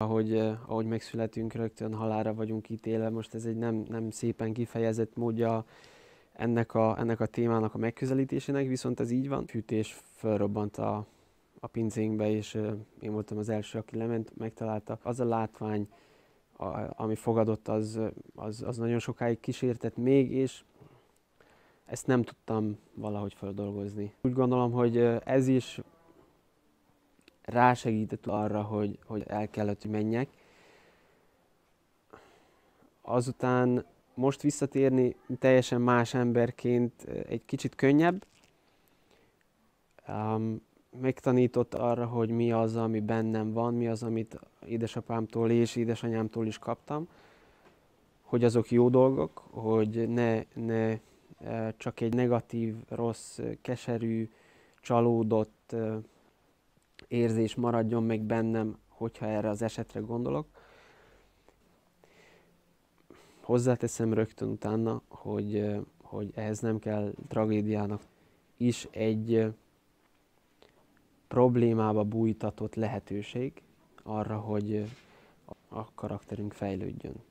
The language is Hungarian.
Ahogy megszületünk, rögtön halálra vagyunk ítélve. Most ez egy nem szépen kifejezett módja ennek a témának a megközelítésének, viszont ez így van. Fűtés felrobbant a pincénkbe, és én voltam az első, aki lement, megtalálta. Az a látvány, ami fogadott, az nagyon sokáig kísértett még, és ezt nem tudtam valahogy feldolgozni. Úgy gondolom, hogy ez is rásegített arra, hogy el kellett, hogy menjek. Azután most visszatérni teljesen más emberként egy kicsit könnyebb. Megtanított arra, hogy mi az, ami bennem van, mi az, amit édesapámtól és édesanyámtól is kaptam, hogy azok jó dolgok, hogy ne csak egy negatív, rossz, keserű, csalódott érzés maradjon meg bennem, hogyha erre az esetre gondolok. Hozzáteszem rögtön utána, hogy ehhez nem kell tragédiának is egy problémába bújtatott lehetőség arra, hogy a karakterünk fejlődjön.